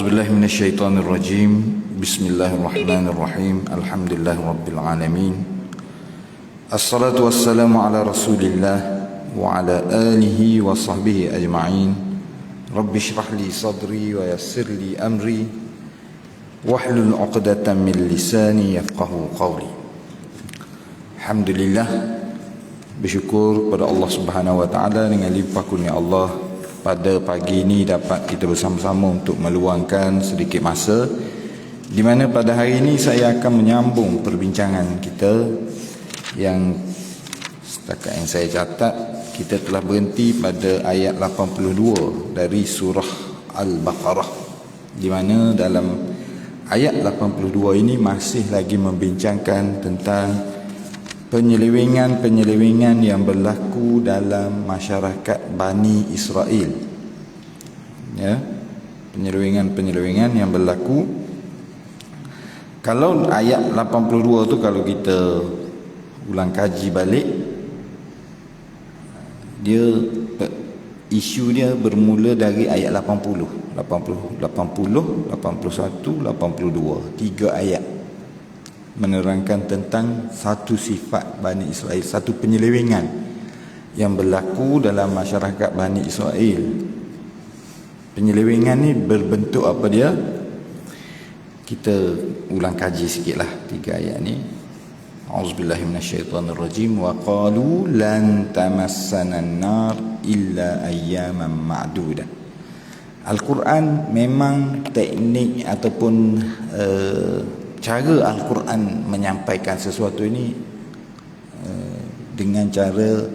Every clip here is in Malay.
A'udzubillahi minasyaitonirrajim. Bismillahirrahmanirrahim. Alhamdulillahirabbil alamin. Assalatu wassalamu ala Rasulillah wa ala alihi wa sahbihi ajma'in. Rabbi shrah li sadri wa yassir li amri wahlul 'uqdatam min lisani yafqahu qawli. Alhamdulillah, bersyukur pada Allah Subhanahu wa taala dengan limpah kurnia Allah, pada pagi ini dapat kita bersama-sama untuk meluangkan sedikit masa, di mana pada hari ini saya akan menyambung perbincangan kita yang setakat yang saya catat kita telah berhenti pada ayat 82 dari surah Al-Baqarah, di mana dalam ayat 82 ini masih lagi membincangkan tentang penyelewengan yang berlaku dalam masyarakat Bani Israel. Ya, penyelewengan yang berlaku. Kalau ayat 82 tu kalau kita ulang kaji balik, isu dia bermula dari ayat 80, 81, 82, 3 ayat menerangkan tentang satu sifat Bani Israel, satu penyelewengan yang berlaku dalam masyarakat Bani Israel. Penyelewengan ni berbentuk apa dia? Kita ulang kaji sikitlah 3 ayat ni. A'udzubillahi minasyaitonirrajim. Wa qalu lan tamassana an-nar illa ayyaman ma'dudah. Al-Quran memang teknik ataupun cara Al-Quran menyampaikan sesuatu ini dengan cara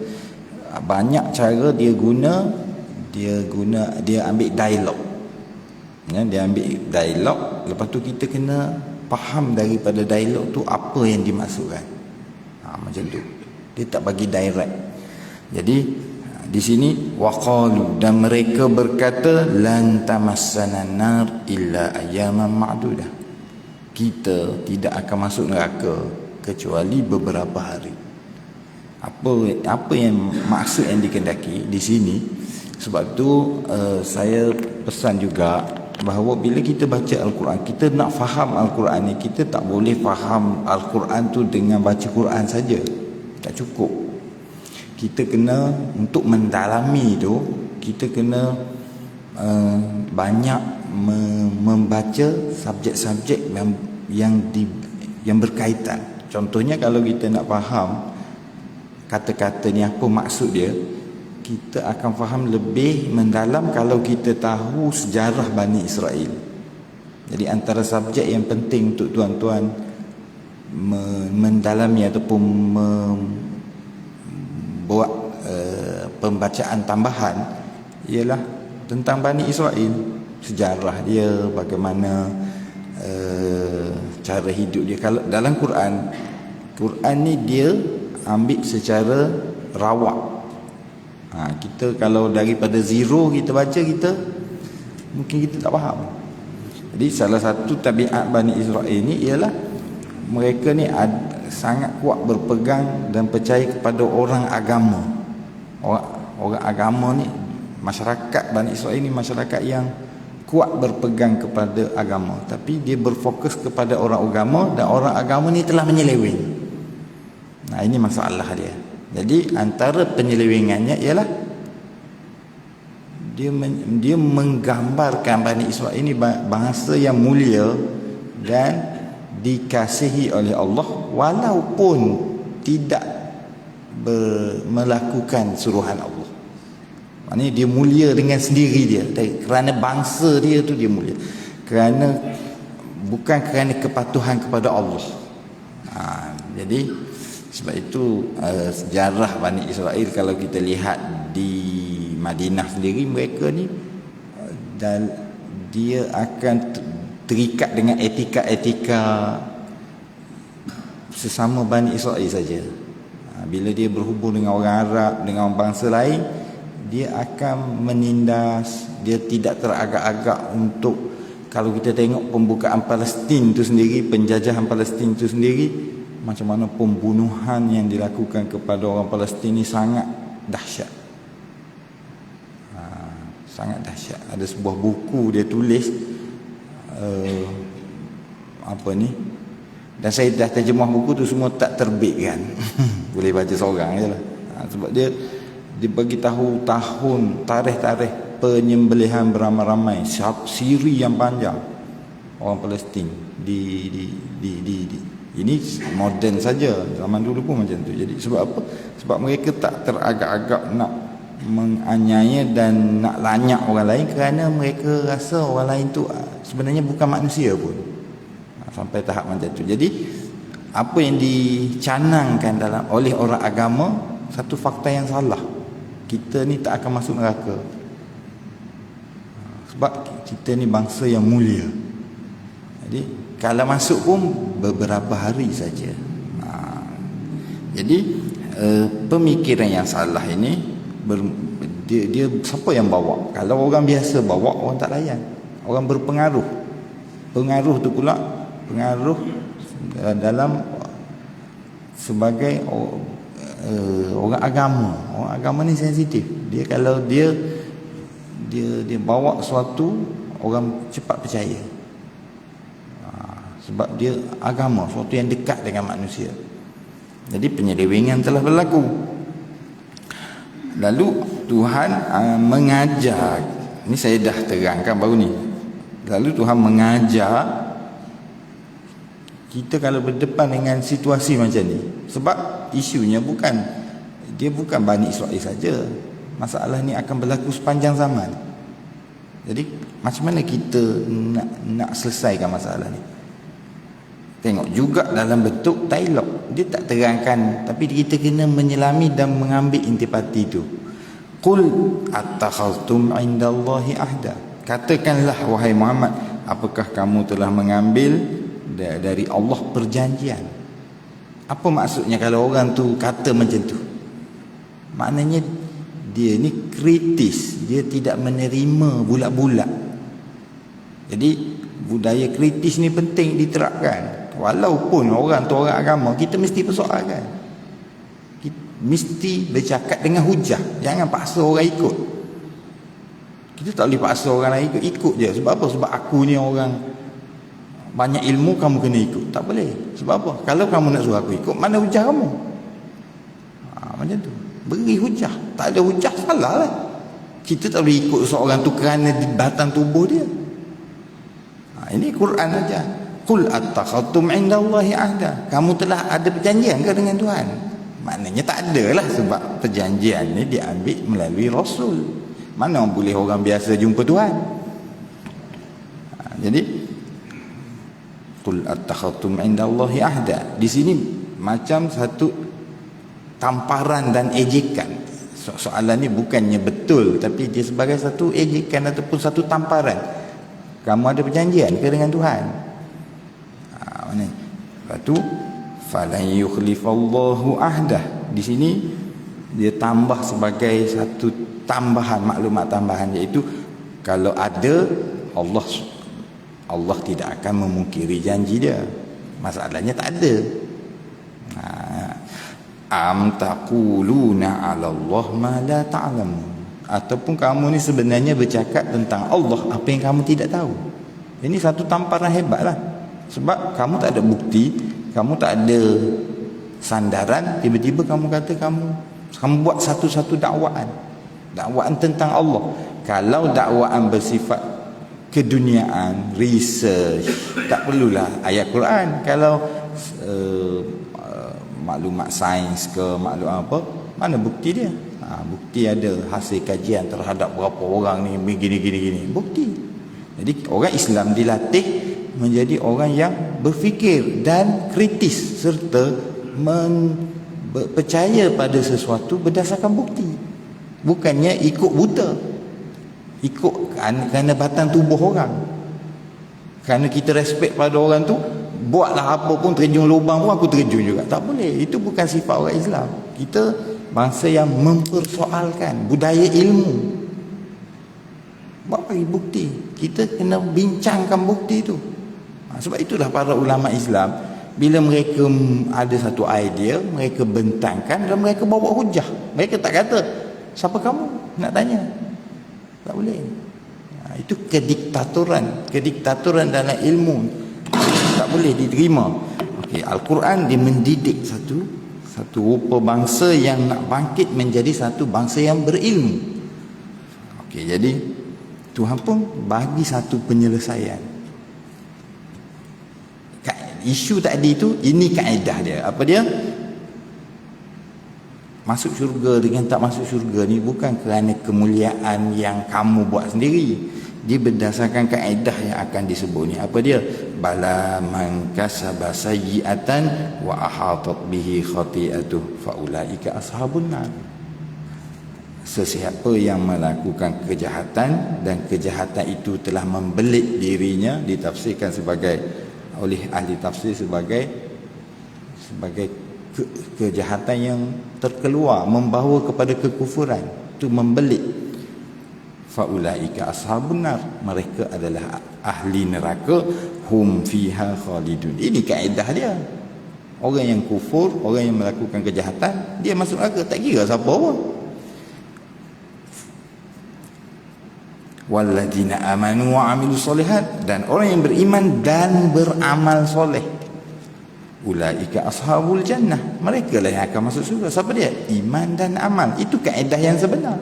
banyak cara dia ambil dialog. Ya, dia ambil dialog, lepas tu kita kena faham daripada dialog tu apa yang dimaksudkan. Macam tu. Dia tak bagi direct. Jadi di sini waqalu, dan mereka berkata lan tamassana nar illa ayyaman ma'dudah. Kita tidak akan masuk neraka kecuali beberapa hari. Apa yang maksud yang dikehendaki di sini? Sebab tu saya pesan juga bahawa bila kita baca Al-Quran, kita nak faham Al-Quran ni, kita tak boleh faham Al-Quran tu dengan baca Quran saja. Tak cukup. Kita kena, untuk mendalami tu, kita kena banyak membaca subjek-subjek yang berkaitan. Contohnya kalau kita nak faham kata-kata ni apa maksud dia, kita akan faham lebih mendalam kalau kita tahu sejarah Bani Israel. Jadi antara subjek yang penting untuk tuan-tuan mendalami ataupun membuat pembacaan tambahan ialah tentang Bani Israel, sejarah dia, bagaimana cara hidup dia. Kalau dalam Quran ni dia ambil secara rawak. Kita kalau daripada zero kita baca, mungkin kita tak faham. Jadi salah satu tabiat Bani Israel ni ialah mereka ni sangat kuat berpegang dan percaya kepada orang agama. Orang agama ni, masyarakat Bani Israel ni masyarakat yang kuat berpegang kepada agama, tapi dia berfokus kepada orang agama, dan orang agama ni telah menyeleweng. Ini masalah dia. Jadi antara penyelewengannya ialah dia menggambarkan Bani Israel ini bangsa yang mulia dan dikasihi oleh Allah walaupun tidak melakukan suruhan Allah. Maknanya dia mulia dengan sendiri dia, kerana bangsa dia tu dia mulia, bukan kerana kepatuhan kepada Allah. Jadi sebab itu sejarah Bani Israel kalau kita lihat di Madinah sendiri, mereka ni dan dia akan terikat dengan etika-etika sesama Bani Israel saja. Bila dia berhubung dengan orang Arab, dengan orang bangsa lain, dia akan menindas, dia tidak teragak-agak untuk, kalau kita tengok pembukaan Palestin tu sendiri, penjajahan Palestin tu sendiri, macam mana pembunuhan yang dilakukan kepada orang Palestin ni sangat dahsyat. Sangat dahsyat. Ada sebuah buku dia tulis apa ni, dan saya dah terjemah buku tu semua tak terbitkan. Boleh baca seorang je lah. Sebab dia bagi tahu tarikh penyembelihan beramai-ramai, siri yang panjang orang Palestin di ini moden saja, zaman dulu pun macam tu. Jadi sebab apa? Sebab mereka tak teragak-agak nak menganiaya dan nak lanyak orang lain, kerana mereka rasa orang lain tu sebenarnya bukan manusia pun. Sampai tahap macam tu. Jadi apa yang dicanangkan oleh orang agama, satu fakta yang salah. Kita ni tak akan masuk neraka. Sebab kita ni bangsa yang mulia. Jadi kalau masuk pun beberapa hari saja. Jadi pemikiran yang salah ini dia siapa yang bawa? Kalau orang biasa bawa, orang tak layan. Orang berpengaruh. Pengaruh tu pula pengaruh dalam sebagai orang agama. Orang agama ni sensitif. Dia kalau dia bawa sesuatu, orang cepat percaya. Sebab dia agama, sesuatu yang dekat dengan manusia. Jadi penyelewengan telah berlaku. Lalu Tuhan mengajar, ni saya dah terangkan baru ni. Lalu Tuhan mengajar kita kalau berdepan dengan situasi macam ni. Sebab isunya bukan Bani Israel saja. Masalah ni akan berlaku sepanjang zaman. Jadi macam mana kita nak selesaikan masalah ni? Tengok juga dalam bentuk dialog. Dia tak terangkan, tapi kita kena menyelami dan mengambil intipati itu. Qul attakhaztum indallahi ahda. Katakanlah wahai Muhammad, apakah kamu telah mengambil dari Allah perjanjian? Apa maksudnya kalau orang tu kata macam tu? Maknanya dia ni kritis, dia tidak menerima bulat-bulat. Jadi budaya kritis ni penting diterapkan. Walaupun orang tu orang agama, kita mesti persoalkan. Kita mesti bercakap dengan hujah. Jangan paksa orang ikut. Kita tak boleh paksa orang lain ikut je. Sebab apa? Sebab aku ni orang banyak ilmu, kamu kena ikut. Tak boleh. Sebab apa? Kalau kamu nak suruh aku ikut, mana hujah kamu? Macam tu. Beri hujah. Tak ada hujah, salah lah. Kita tak boleh ikut seorang tu kerana batang tubuh dia. Ini Quran saja. Qul attakhadtum indallahi ahda. Kamu telah ada perjanjian ke dengan Tuhan? Maknanya tak ada lah, sebab perjanjian ni diambil melalui Rasul. Mana boleh orang biasa jumpa Tuhan? Jadi qul attakhadtum indallahi ahda. Di sini macam satu tamparan dan ejekan. Soalan ni bukannya betul, tapi dia sebagai satu ejekan ataupun satu tamparan. Kamu ada perjanjian ke dengan Tuhan? Lepas tu falan yukhlifallahu ahdah. Di sini dia tambah sebagai satu tambahan, maklumat tambahan, iaitu kalau ada Allah tidak akan memungkiri janji dia. Masalahnya tak ada. Am taquluna 'ala Allah ma la ta'lamun. Ataupun kamu ni sebenarnya bercakap tentang Allah apa yang kamu tidak tahu. Ini satu tamparan hebatlah. Sebab kamu tak ada bukti, kamu tak ada sandaran, tiba-tiba kamu kata kamu buat satu-satu dakwaan tentang Allah. Kalau dakwaan bersifat keduniaan, research, tak perlulah ayat Quran. Kalau maklumat sains ke maklumat apa, mana bukti dia? Bukti ada hasil kajian terhadap berapa orang ni gini, bukti. Jadi orang Islam dilatih menjadi orang yang berfikir dan kritis serta percaya pada sesuatu berdasarkan bukti. Bukannya ikut buta, ikut kerana batang tubuh orang. Kerana kita respect pada orang tu, buatlah apa pun, terjun lubang pun aku terjun juga. Tak boleh. Itu bukan sifat orang Islam. Kita bangsa yang mempersoalkan budaya ilmu. Buat bagi bukti. Kita kena bincangkan bukti itu. Sebab itulah para ulama Islam, bila mereka ada satu idea, mereka bentangkan dan mereka bawa hujah. Mereka tak kata siapa kamu nak tanya. Tak boleh. Itu kediktatoran dalam ilmu, tak boleh diterima. Okey, Al-Quran dia mendidik satu rupa bangsa yang nak bangkit menjadi satu bangsa yang berilmu. Okey, jadi Tuhan pun bagi satu penyelesaian. Isu tadi tu, ini kaedah dia. Apa dia? Masuk syurga dengan tak masuk syurga ni bukan kerana kemuliaan yang kamu buat sendiri. Dia berdasarkan kaedah yang akan disebut ni. Apa dia? Bala man kasaba sayyi'atan wa ahatat bihi khati'atuh fa ulaika ashabun nar. Sesiapa yang melakukan kejahatan dan kejahatan itu telah membelit dirinya, ditafsirkan sebagai oleh ahli tafsir sebagai kejahatan yang terkeluar, membawa kepada kekufuran, itu membelit. Faulaika ashabun nar, mereka adalah ahli neraka, hum fiha khalidun. Ini kaedah dia. Orang yang kufur, orang yang melakukan kejahatan, dia masuk neraka, tak kira siapa pun. Walladzina amanu wa amilus solihat, dan orang yang beriman dan beramal soleh, ulaika ashabul jannah, mereka lah yang akan masuk surga. Siapa dia? Iman dan amal. Itu kaedah yang sebenar,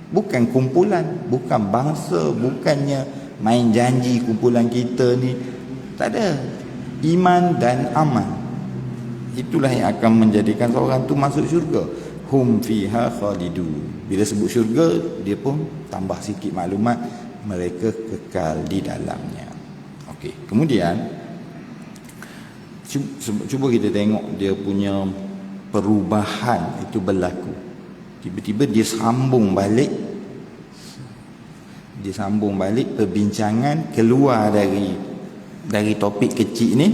bukan kumpulan, bukan bangsa, bukannya main janji kumpulan kita ni. Tak ada. Iman dan amal, itulah yang akan menjadikan seorang tu masuk syurga. Hum fiha khalidun. Bila sebut syurga, dia pun tambah sikit maklumat, mereka kekal di dalamnya. Okey, kemudian cuba kita tengok dia punya perubahan itu berlaku. Tiba-tiba dia sambung balik perbincangan, keluar dari topik kecil ni.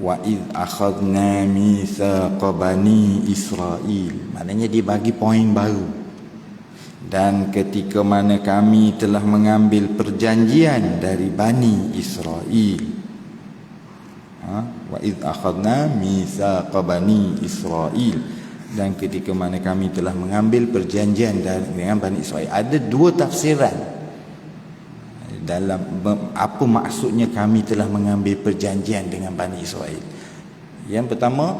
Wa id akhadna mitsaqa bani Israil, maknanya dia bagi poin baru. Dan ketika mana kami telah mengambil perjanjian dari Bani Israil. Wa id akhadna mitsaqa bani Israil, dan ketika mana kami telah mengambil perjanjian dengan Bani Israil. Ada dua tafsiran dalam apa maksudnya kami telah mengambil perjanjian dengan Bani Israel. Yang pertama,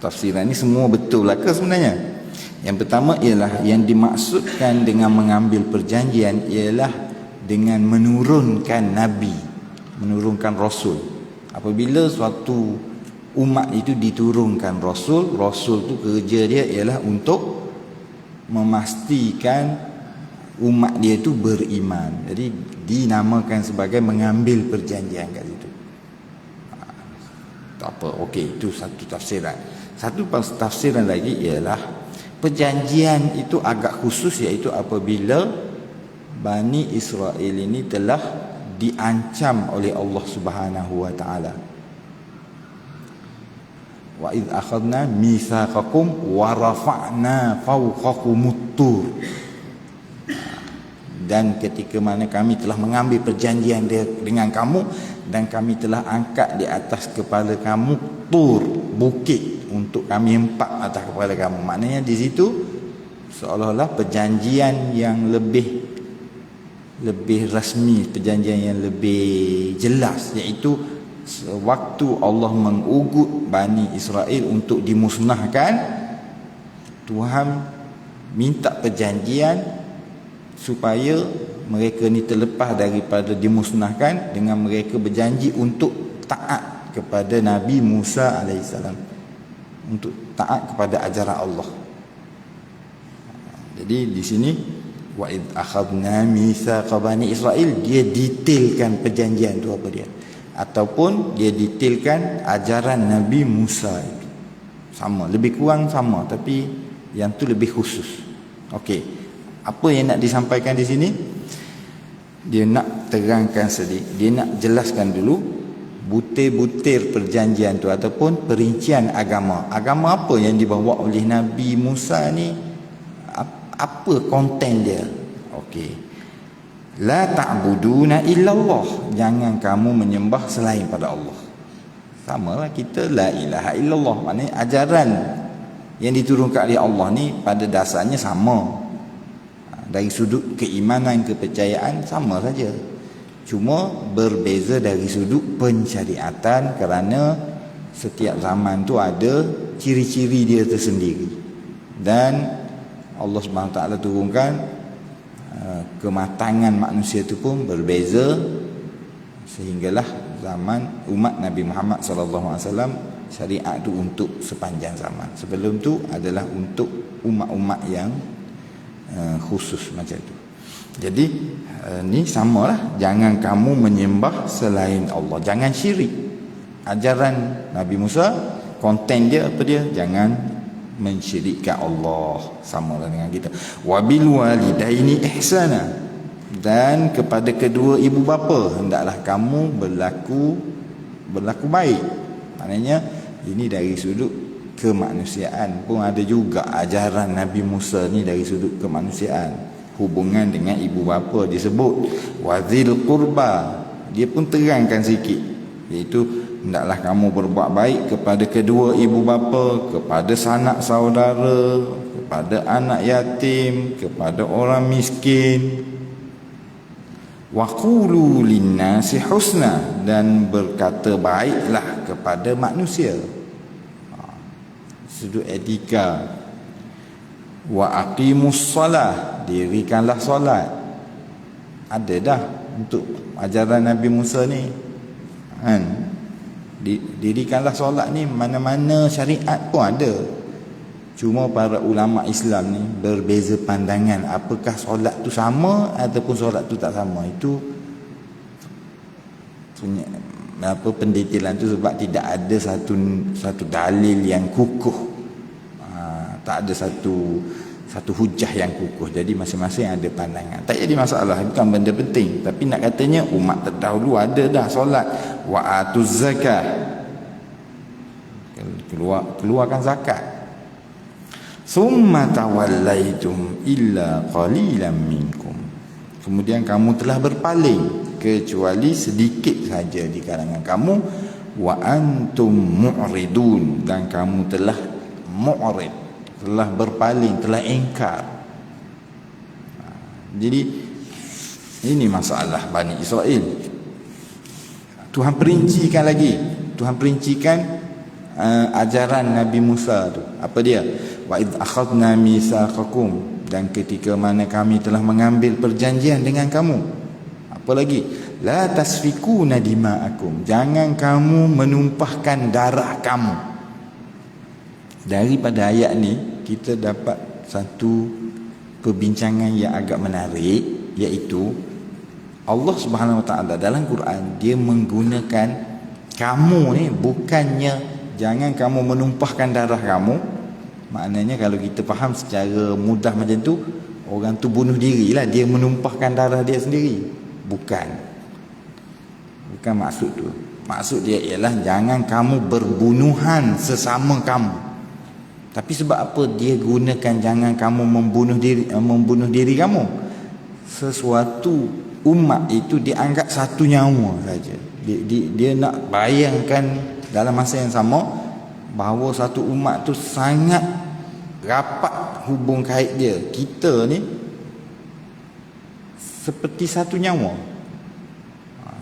tafsiran ni semua betul lah ke sebenarnya? Yang pertama ialah yang dimaksudkan dengan mengambil perjanjian ialah dengan menurunkan Nabi, menurunkan Rasul. Apabila suatu umat itu diturunkan Rasul, Rasul tu kerja dia ialah untuk memastikan umat dia itu beriman. Jadi dinamakan sebagai mengambil perjanjian kat situ. Tak apa, okey, itu satu tafsiran. Satu tafsiran lagi ialah perjanjian itu agak khusus, iaitu apabila Bani Israel ini telah diancam oleh Allah Subhanahu wa taala. Wa id akhadna mitsaqakum wa rafa'na fawqakumut tur. Dan ketika mana kami telah mengambil perjanjian dengan kamu, dan kami telah angkat di atas kepala kamu tur, bukit, untuk kami hempak atas kepala kamu. Maknanya di situ seolah-olah perjanjian yang lebih rasmi, perjanjian yang lebih jelas, iaitu sewaktu Allah mengugut Bani Israel untuk dimusnahkan, Tuhan minta perjanjian supaya mereka ni terlepas daripada dimusnahkan, dengan mereka berjanji untuk taat kepada Nabi Musa AS, untuk taat kepada ajaran Allah. Jadi di sini wa id akhadna mitsaqa bani Israil, dia detailkan perjanjian tu apa dia, ataupun dia detailkan ajaran Nabi Musa itu. Sama, lebih kurang sama, tapi yang tu lebih khusus. Okey. Apa yang nak disampaikan di sini? Dia nak terangkan sedikit, dia nak jelaskan dulu butir-butir perjanjian tu ataupun perincian agama. Agama apa yang dibawa oleh Nabi Musa ni? Apa konten dia? Okey. La ta'buduna illallah, jangan kamu menyembah selain pada Allah. Samalah kita la ilaha illallah, maknanya ajaran yang diturunkan oleh Allah ni pada dasarnya sama. dari sudut keimanan, kepercayaan sama saja. Cuma berbeza dari sudut pensyariatan, kerana setiap zaman tu ada ciri-ciri dia tersendiri. Dan Allah SWT turunkan kematangan manusia itu pun berbeza, sehinggalah zaman umat Nabi Muhammad SAW syariat itu untuk sepanjang zaman. Sebelum tu adalah untuk umat-umat yang khusus macam tu. Jadi ni samalah, jangan kamu menyembah selain Allah, jangan syirik. Ajaran Nabi Musa, konten dia apa dia? Jangan mensyirikkan Allah, samalah dengan kita. Wabil walidaini ihsana, dan kepada kedua ibu bapa hendaklah kamu berlaku baik. Maknanya ini dari sudut kemanusiaan pun ada juga ajaran Nabi Musa ni, dari sudut kemanusiaan. Hubungan dengan ibu bapa disebut wazil qurba, dia pun terangkan sikit, iaitu hendaklah kamu berbuat baik kepada kedua ibu bapa, kepada sanak saudara, kepada anak yatim, kepada orang miskin. Wa qulu linnasi husna, dan berkata baiklah kepada manusia. Sudut etika. Wa aqimus salah, dirikanlah solat. Ada dah untuk ajaran Nabi Musa ni kan. Dirikanlah solat ni mana-mana syariat pun ada. Cuma para ulama Islam ni berbeza pandangan, apakah solat tu sama ataupun solat tu tak sama. Itu punya pendetailan tu sebab tidak ada satu dalil yang kukuh. Tak ada satu hujah yang kukuh. Jadi masing-masing ada pandangan. Tak jadi masalah, bukan benda penting. Tapi nak katanya umat terdahulu ada dah solat. Wa atuz zakah, keluarkan zakat. Summa tawallaitum illa qalilan minkum, kemudian kamu telah berpaling kecuali sedikit saja di kalangan kamu. Wa antum mu'ridun, dan kamu telah mu'rid, telah berpaling, telah ingkar. Jadi ini masalah Bani Israel. Tuhan perincikan lagi, Tuhan perincikan ajaran Nabi Musa tu. Apa dia? Wa id akhadna mitsaqakum, dan ketika mana kami telah mengambil perjanjian dengan kamu. Apa lagi? La tasfikuna dima'akum, jangan kamu menumpahkan darah kamu. Daripada ayat ni kita dapat satu perbincangan yang agak menarik, iaitu Allah Subhanahu Wa Taala dalam Quran dia menggunakan kamu ni, bukannya jangan kamu menumpahkan darah kamu. Maknanya kalau kita faham secara mudah macam tu, orang tu bunuh diri lah, dia menumpahkan darah dia sendiri. Bukan maksud tu. Maksud dia ialah jangan kamu berbunuhan sesama kamu. Tapi sebab apa dia gunakan jangan kamu membunuh diri kamu? Sesuatu umat itu dianggap satu nyawa saja. Dia nak bayangkan dalam masa yang sama bahawa satu umat tu sangat rapat hubung kait dia. Kita ni seperti satu nyawa.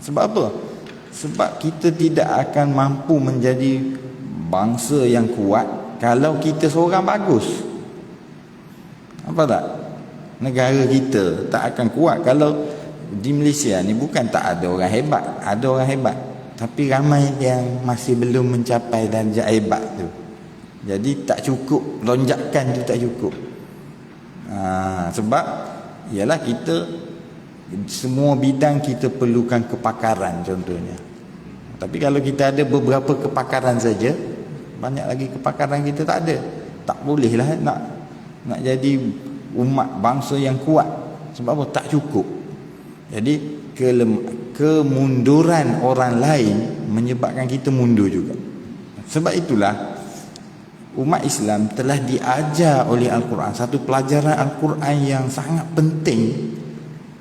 Sebab apa? Sebab kita tidak akan mampu menjadi bangsa yang kuat kalau kita seorang bagus. Apa tak? Negara kita tak akan kuat kalau di Malaysia ni bukan tak ada orang hebat, ada orang hebat, tapi ramai yang masih belum mencapai darjah hebat tu. Jadi tak cukup, lonjakan tu tak cukup. Sebab ialah kita semua bidang kita perlukan kepakaran contohnya. Tapi kalau kita ada beberapa kepakaran saja, banyak lagi kepakaran kita tak ada. Tak bolehlah nak jadi umat bangsa yang kuat. Sebab apa? Tak cukup. Jadi kemunduran orang lain menyebabkan kita mundur juga. Sebab itulah umat Islam telah diajar oleh Al-Quran satu pelajaran Al-Quran yang sangat penting,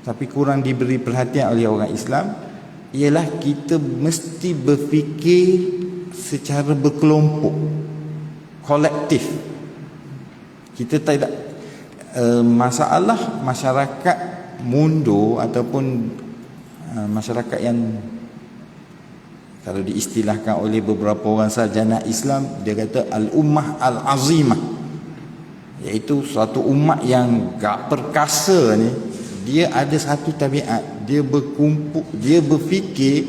tapi kurang diberi perhatian oleh orang Islam, ialah kita mesti berfikir secara berkelompok, kolektif. Kita tidak Masalah masyarakat mundur ataupun masyarakat yang kalau diistilahkan oleh beberapa orang sarjana Islam, dia kata al-ummah al-azimah, iaitu suatu umat yang gak perkasa ni, dia ada satu tabiat, dia berkumpul, dia berfikir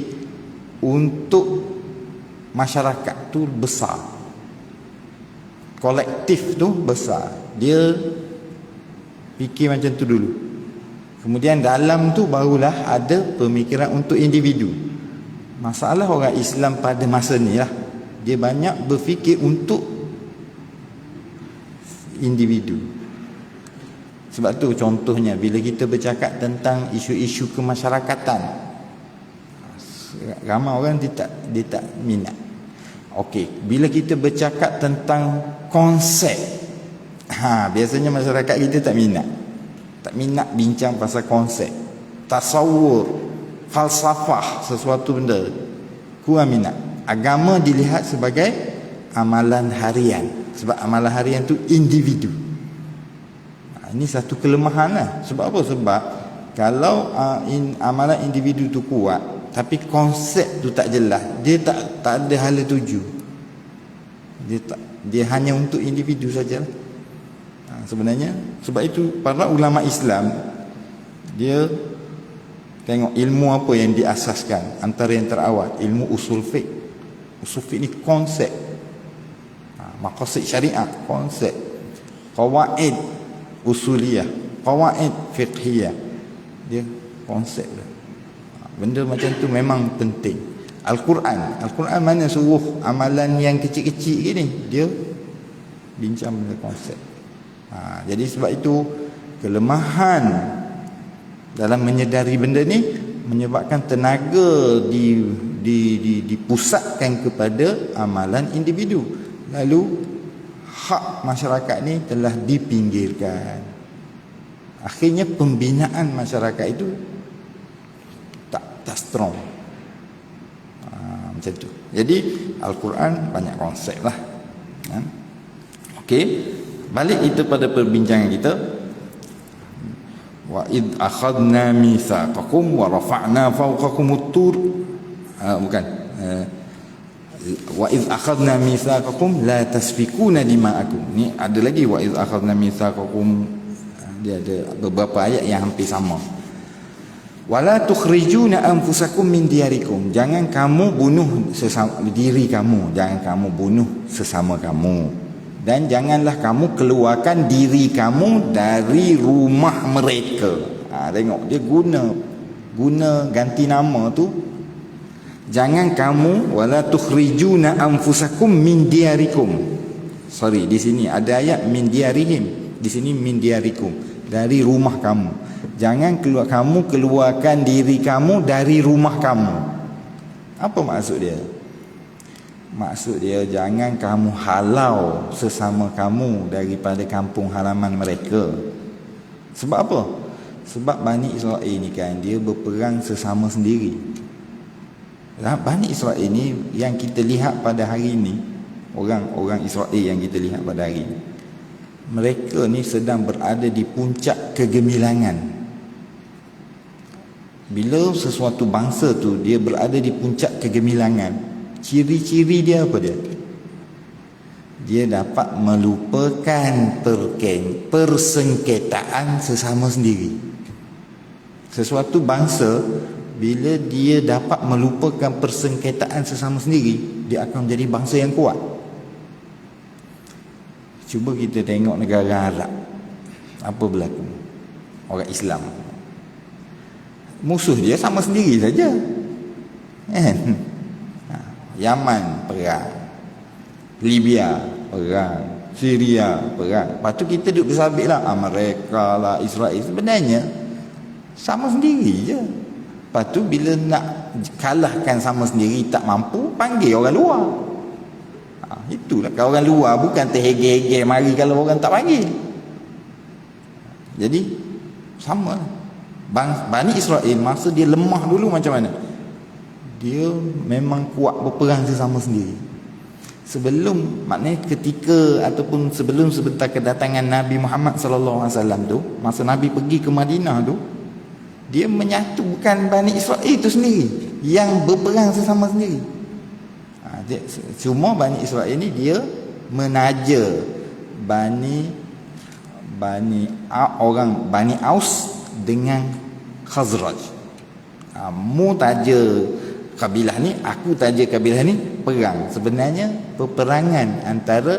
untuk masyarakat tu besar, kolektif tu besar, dia fikir macam tu dulu. Kemudian dalam tu barulah ada pemikiran untuk individu. Masalah orang Islam pada masa ni lah, dia banyak berfikir untuk individu. Sebab tu contohnya bila kita bercakap tentang isu-isu kemasyarakatan, ramai orang dia tak minat. Okey, bila kita bercakap tentang konsep, biasanya masyarakat kita tak minat. Tak minat bincang pasal konsep, tasawur, falsafah sesuatu benda, kurang minat. Agama dilihat sebagai amalan harian, sebab amalan harian tu individu. Ini satu kelemahan lah. Sebab apa? Sebab kalau amalan individu tu kuat tapi konsep tu tak jelas, dia tak ada hala tuju, dia hanya untuk individu sajalah. Sebenarnya sebab itu para ulama Islam, dia tengok ilmu apa yang diasaskan. Antara yang terawal ilmu usul fiqh. Usul fiqh ni konsep, maqasid syariah, konsep, qawaid usuliyah, qawaid fiqhiyah, dia konsep dah. Benda macam tu memang penting. Al-Quran mana suruh amalan yang kecil-kecil gini, dia bincang benda konsep. Jadi sebab itu kelemahan dalam menyedari benda ni menyebabkan tenaga dipusatkan kepada amalan individu. Lalu hak masyarakat ni telah dipinggirkan. Akhirnya pembinaan masyarakat itu tak strong. Macam tu. Jadi Al-Quran banyak konsep lah. Okey, balik itu pada perbincangan kita. Wa id akhadna mitsaqakum wa rafa'na fawqakumut tur, bukan, wa id akhadna mitsaqakum la tasfikuna dima'akum. Ni ada lagi wa id akhadna mitsaqakum, dia ada beberapa ayat yang hampir sama. Wala tukhrijuna anfusakum min diyarikum, jangan kamu bunuh sesama diri kamu, jangan kamu bunuh sesama kamu, dan janganlah kamu keluarkan diri kamu dari rumah mereka. Tengok dia guna ganti nama tu. Jangan kamu, wala tukhrijuna anfusakum min diyarikum. Sorry, di sini ada ayat min diyarihim, di sini min diyarikum, dari rumah kamu. Jangan kamu keluarkan diri kamu dari rumah kamu. Apa maksud dia? Maksud dia jangan kamu halau sesama kamu daripada kampung halaman mereka. Sebab apa? Sebab Bani Israel ni kan, dia berperang sesama sendiri. Bani Israel ni yang kita lihat pada hari ni, orang Israel yang kita lihat pada hari ni, mereka ni sedang berada di puncak kegemilangan. Bila sesuatu bangsa tu dia berada di puncak kegemilangan, ciri-ciri dia apa dia? Dia dapat melupakan persengketaan sesama sendiri. Sesuatu bangsa bila dia dapat melupakan persengketaan sesama sendiri, dia akan menjadi bangsa yang kuat. Cuba kita tengok negara Arab, apa berlaku? Orang Islam, musuh dia sama sendiri saja, kan? Yaman perang, Libya perang, Syria perang. Lepas tu kita duduk bersabit lah, Amerika lah, Israel. Sebenarnya sama sendiri je. Lepas tu bila nak kalahkan sama sendiri tak mampu, panggil orang luar. Itulah, kalau orang luar bukan terhege-hege mari kalau orang tak panggil. Jadi sama. Bani Israel masa dia lemah dulu macam mana? Dia memang kuat berperang sesama sendiri. sebelum, maknanya ketika ataupun sebelum sebentar kedatangan Nabi Muhammad sallallahu alaihi wasallam tu, masa Nabi pergi ke Madinah tu, dia menyatukan Bani Israel itu sendiri yang berperang sesama sendiri. Cuma Bani Israel ini dia menaja orang Bani Aus dengan Khazraj. Mu taja kabilah ni, aku taja kabilah ni, perang. Sebenarnya peperangan antara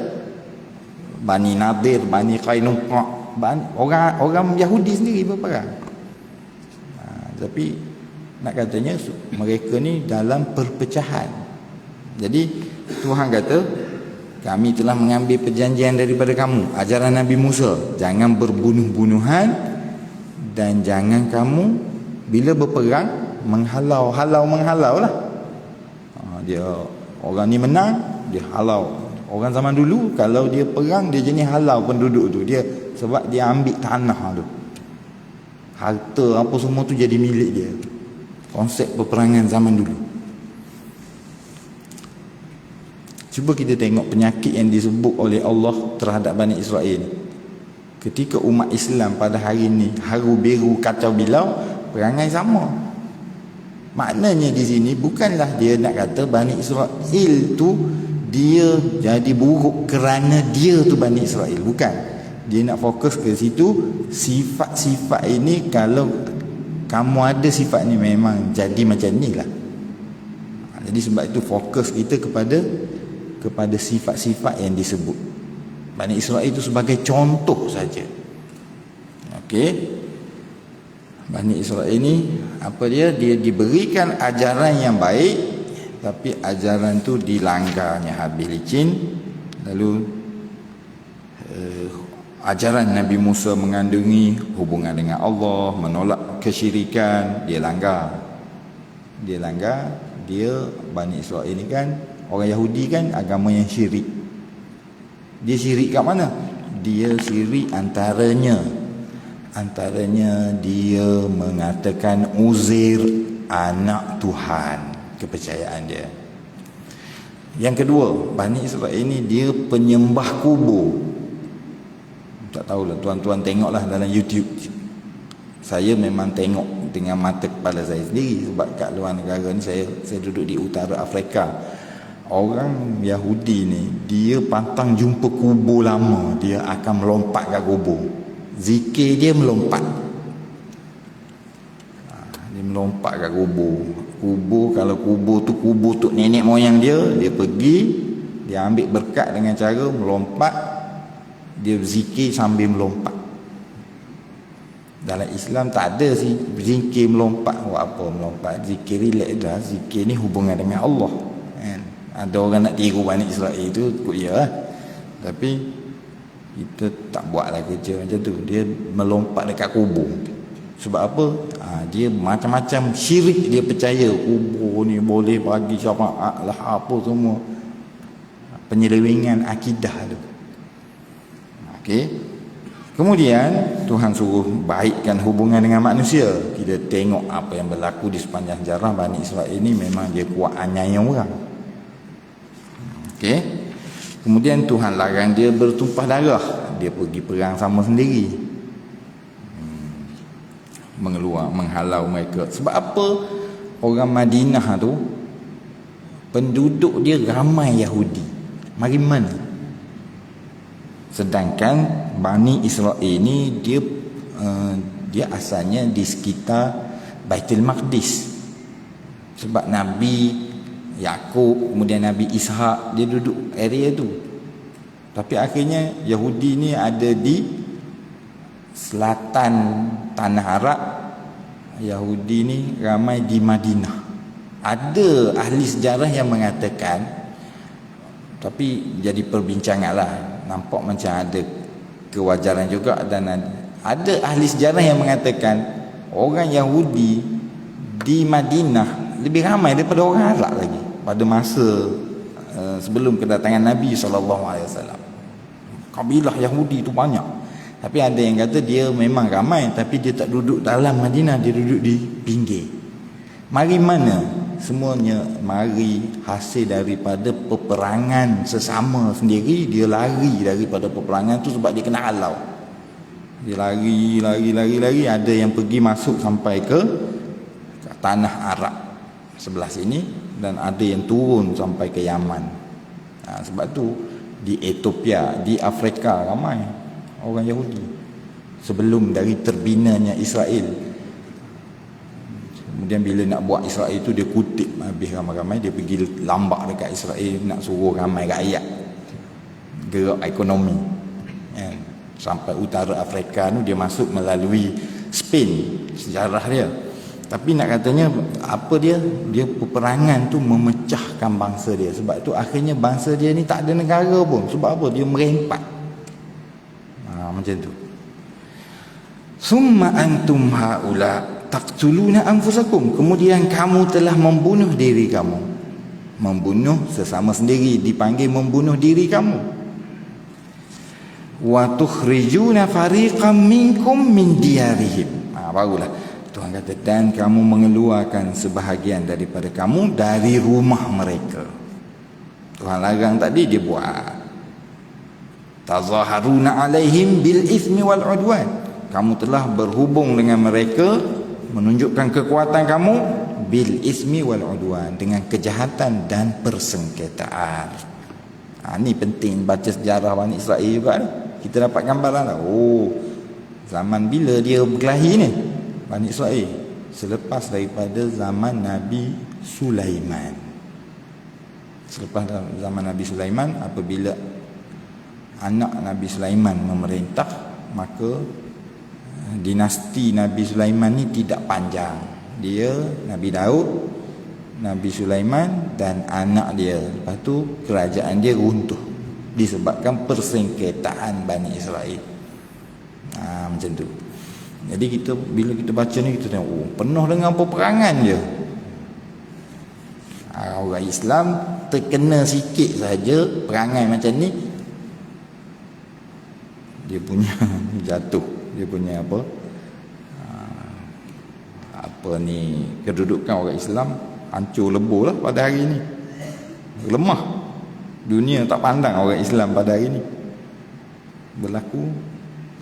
Bani Nadir, Bani Qainuqa, orang Yahudi sendiri berperang. Tapi nak katanya mereka ni dalam perpecahan. Jadi Tuhan kata, kami telah mengambil perjanjian daripada kamu, ajaran Nabi Musa, jangan berbunuh-bunuhan dan jangan kamu bila berperang menghalau lah. Dia orang ni menang, dia halau. Orang zaman dulu kalau dia perang, dia jenis halau penduduk tu. Dia sebab dia ambil tanah tu, harta apa semua tu jadi milik dia. Konsep peperangan zaman dulu. Cuba kita tengok penyakit yang disebut oleh Allah terhadap Bani Israel. Ketika umat Islam pada hari ini haru biru kacau bilau, perangai sama. Maknanya di sini bukanlah dia nak kata Bani Israel tu dia jadi buruk kerana dia tu Bani Israel, bukan. Dia nak fokus ke situ, sifat-sifat ini kalau kamu ada sifat ni memang jadi macam ni lah. Jadi sebab itu fokus kita kepada sifat-sifat yang disebut. Bani Israel itu sebagai contoh saja. Okey. Bani Israel ini apa dia diberikan ajaran yang baik, tapi ajaran tu dilanggarnya habis licin. Lalu ajaran Nabi Musa mengandungi hubungan dengan Allah, menolak kesyirikan, dia langgar. Dia Bani Israel ini kan, orang Yahudi kan agama yang syirik. Dia syirik kat mana? Dia syirik antaranya dia mengatakan Uzair anak Tuhan, kepercayaan dia. Yang kedua, Bani Israel ini dia penyembah kubur. Tak tahulah, tuan-tuan tengoklah dalam YouTube. Saya memang tengok dengan mata kepala saya sendiri, sebab kat luar negara ni saya duduk di utara Afrika. Orang Yahudi ni dia pantang jumpa kubur lama, dia akan melompat kat kubur. Zikir dia melompat. Dia melompat kat kubur. Kalau kubur tu nenek moyang dia pergi, dia ambil berkat dengan cara melompat. Dia berzikir sambil melompat. Dalam Islam tak ada sih zikir melompat. Buat apa melompat? Zikir relax dah. Zikir ni hubungan dengan Allah kan? Ada orang nak tiru Bani Israel tu, ikut dia lah. Tapi kita tak buatlah kerja macam tu. Dia melompat dekat kubur. Sebab apa? Dia macam-macam syirik. Dia percaya kubur ni boleh bagi syafaat lah apa semua. Penyelewengan akidah tu. Okey. Kemudian Tuhan suruh baikkan hubungan dengan manusia. Kita tengok apa yang berlaku di sepanjang sejarah. Bani Israel ini memang dia kuat anyai orang. Okey. Kemudian Tuhan larang dia bertumpah darah. Dia pergi perang sama sendiri. Menghalau mereka. Sebab apa? Orang Madinah tu penduduk dia ramai Yahudi. Mari mana? Sedangkan Bani Israel ini dia asalnya di sekitar Baitul Maqdis. Sebab Nabi Yakub, kemudian Nabi Ishak, dia duduk area tu. Tapi akhirnya Yahudi ni ada di selatan tanah Arab. Yahudi ni ramai di Madinah. Ada ahli sejarah yang mengatakan, tapi jadi perbincangan lah, nampak macam ada kewajaran juga, dan ada ahli sejarah yang mengatakan orang Yahudi di Madinah lebih ramai daripada orang Arab lagi pada masa sebelum kedatangan Nabi SAW. Kabilah Yahudi itu banyak. Tapi ada yang kata dia memang ramai, tapi dia tak duduk dalam Madinah, dia duduk di pinggir. Mari mana semuanya mari hasil daripada peperangan sesama sendiri. Dia lari daripada peperangan tu sebab dia kena halau. Dia lari. Ada yang pergi masuk sampai ke tanah Arab sebelah sini, dan ada yang turun sampai ke Yaman. Sebab tu di Ethiopia, di Afrika ramai orang Yahudi sebelum dari terbinanya Israel. Kemudian bila nak buat Israel tu, dia kutip habis ramai-ramai. Dia pergi lambak dekat Israel, nak suruh ramai rakyat gerak ekonomi, ya. Sampai utara Afrika tu dia masuk melalui Spain, sejarah dia. Tapi nak katanya apa dia peperangan tu memecahkan bangsa dia. Sebab tu akhirnya bangsa dia ni tak ada negara pun. Sebab apa? Dia merempat. Macam tu. Summa antum haula taqtuluna anfusakum. Kemudian kamu telah membunuh diri kamu. Membunuh sesama sendiri dipanggil membunuh diri kamu. Wa tukhrijuna fariqam minkum min diyarihim. Barulah Tuhan kata, dan kamu mengeluarkan sebahagian daripada kamu dari rumah mereka. Tuhan larang tadi, dia buat. Tazaharuna alaihim bil ithmi wal udwan. Kamu telah berhubung dengan mereka, menunjukkan kekuatan kamu bil ithmi wal udwan, dengan kejahatan dan persengketaan. Ni penting baca sejarah Bani Israel juga. Kita dapat gambaran lah. Zaman bila dia berkelahi ni Bani Israel? Selepas daripada zaman Nabi Sulaiman. Selepas zaman Nabi Sulaiman, apabila anak Nabi Sulaiman memerintah, maka dinasti Nabi Sulaiman ni tidak panjang. Dia, Nabi Daud, Nabi Sulaiman dan anak dia. Lepas tu kerajaan dia runtuh disebabkan persengketaan Bani Israel. Macam tu. Jadi kita, bila kita baca ni, kita tengok penuh dengan peperangan je. Orang Islam terkena sikit saja perangai macam ni, dia punya jatuh, dia punya apa ni, kedudukan orang Islam hancur lebur lah pada hari ni. Lemah. Dunia tak pandang orang Islam pada hari ni. Berlaku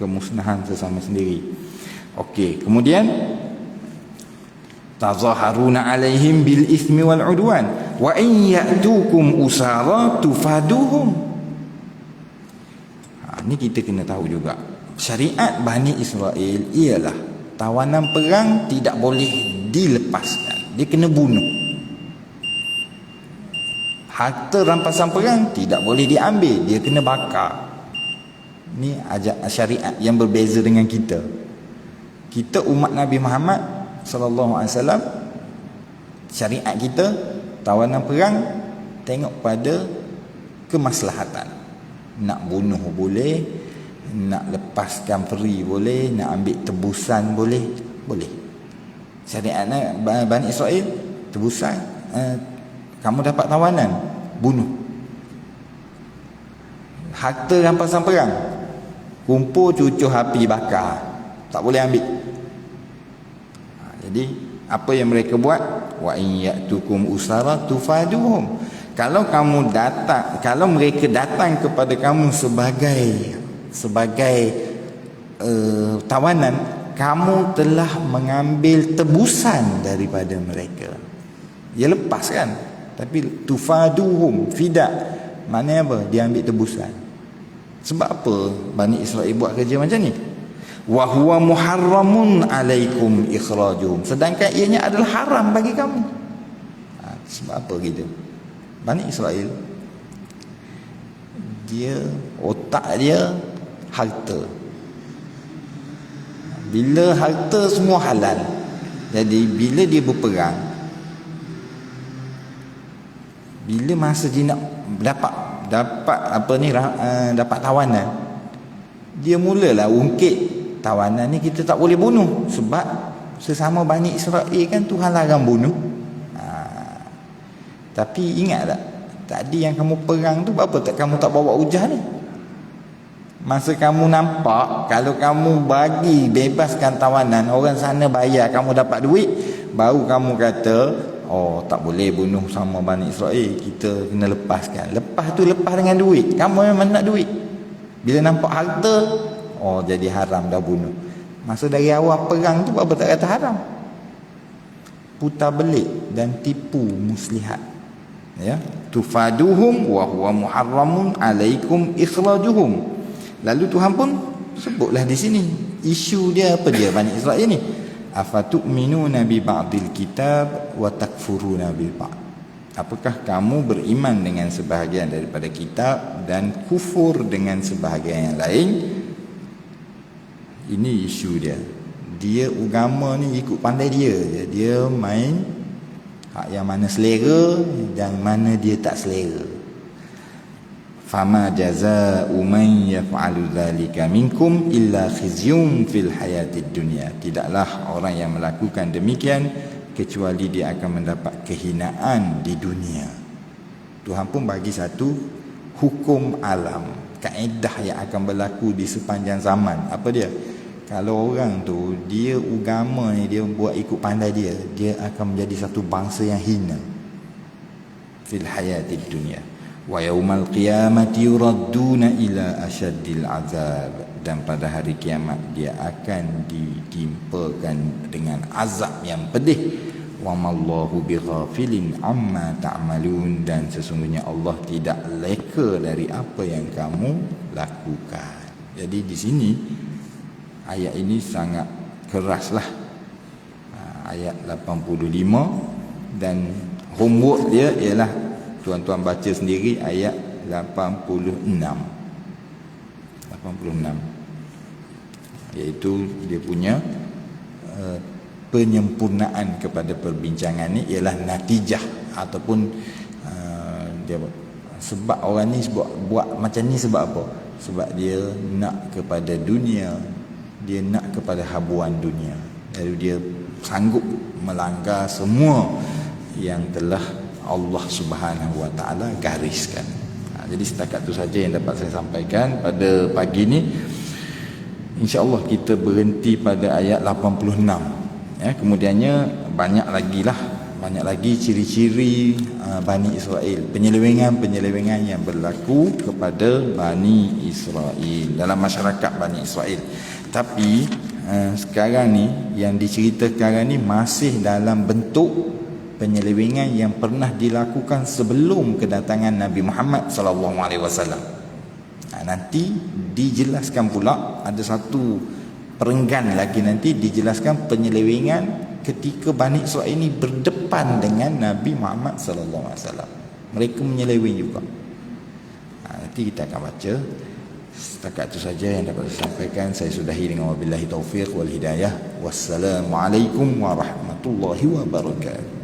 kemusnahan sesama sendiri. Okey, kemudian tazaharuna alaihim bil ithmi wal udwan wa in ya'tukum usara tufaduhum. Ni kita kena tahu juga. Syariat Bani Israel ialah tawanan perang tidak boleh dilepaskan. Dia kena bunuh. Harta rampasan perang tidak boleh diambil, dia kena bakar. Ni syariat yang berbeza dengan kita. Kita umat Nabi Muhammad sallallahu alaihi wasallam, syariat kita tawanan perang tengok pada kemaslahatan. Nak bunuh boleh, nak lepaskan free boleh, nak ambil tebusan boleh. Syariat Bani Israel, tebusan, kamu dapat tawanan, bunuh. Harta rampasan perang, kumpul cucuh api bakar, tak boleh ambil. Jadi apa yang mereka buat? Wa in ya'tukum usara tufaduhum. Kalau kamu datang, kalau mereka datang kepada kamu sebagai tawanan, kamu telah mengambil tebusan daripada mereka. Dia lepas kan? Tapi tufaduhum, fida, maknanya apa? Dia ambil tebusan. Sebab apa Bani Israel buat kerja macam ni? Wa huwa muharramun alaikum ikhrajuhum. Sedangkan ianya adalah haram bagi kamu. Sebab apa gitu? Bani Israel, dia, otak dia harta. Bila harta semua halal, jadi bila dia berperang, bila masa dia nak dapat tawanan, dia mulalah ungkit tawanan ni kita tak boleh bunuh sebab sesama Bani Israel kan Tuhan larang bunuh. Tapi ingat tak, tadi yang kamu perang tu apa tak kamu tak bawa hujah ni? Masa kamu nampak, kalau kamu bagi bebaskan tawanan, orang sana bayar, kamu dapat duit, baru kamu kata Oh, tak boleh bunuh sama Bani Israel, kita kena lepaskan. Lepas tu lepas dengan duit. Kamu memang nak duit. Bila nampak harta, oh jadi haram dah bunuh. Masa dari awal perang tu apa tak kata haram. Putar belik dan tipu muslihat. Ya, tufaduhum wa huwa muharramun alaikum ikhrajuhum. Lalu Tuhan pun sebutlah di sini isu dia apa dia Bani Israel ni. Afatu'minuna bi ba'dil kitab wa takfuruna bil ba'd. Apakah kamu beriman dengan sebahagian daripada kitab dan kufur dengan sebahagian yang lain? Ini isu dia. Dia agama ni ikut pandai dia je. Dia main hak yang mana selera dan mana dia tak selera. Fama jazaa'u man yaf'alu dzalika minkum illa khizyun fil hayatid dunya. Tidaklah orang yang melakukan demikian kecuali dia akan mendapat kehinaan di dunia. Tuhan pun bagi satu hukum alam, kaedah yang akan berlaku di sepanjang zaman. Apa dia? Kalau orang tu dia agama ni dia buat ikut pandai dia, dia akan menjadi satu bangsa yang hina fil hayatid dunya. Wa yaumal qiyamati yuradduna ila asyaddil azab. Dan pada hari kiamat dia akan ditimpakan dengan azab yang pedih. Wa mallahu bighafilin amma ta'malun. Dan sesungguhnya Allah tidak leka dari apa yang kamu lakukan. Jadi di sini ayat ini sangat keraslah. Ayat 85 dan homework dia ialah tuan-tuan baca sendiri ayat 86. Iaitu dia punya penyempurnaan kepada perbincangan ni ialah natijah ataupun dia sebab orang ni buat macam ni sebab apa? Sebab dia nak kepada dunia, dia nak kepada habuan dunia. Lalu dia sanggup melanggar semua yang telah Allah Subhanahu Wa Taala gariskan. Jadi setakat itu saja yang dapat saya sampaikan pada pagi ini. InsyaAllah kita berhenti pada ayat 86. Ya, kemudiannya banyak lagi ciri-ciri Bani Israel, penyelewengan yang berlaku kepada Bani Israel dalam masyarakat Bani Israel. Tapi sekarang ni yang diceritakan ni masih dalam bentuk penyelewengan yang pernah dilakukan sebelum kedatangan Nabi Muhammad sallallahu alaihi wasallam. Nanti dijelaskan pula ada satu perenggan lagi, nanti dijelaskan penyelewengan ketika Bani Israel ini berdepan dengan Nabi Muhammad sallallahu alaihi wasallam. Mereka menyeleweng juga. Nanti kita akan baca. Setakat itu saja yang dapat saya sampaikan. Saya sudahi dengan wabillahi taufiq wal hidayah. Wassalamualaikum warahmatullahi wabarakatuh.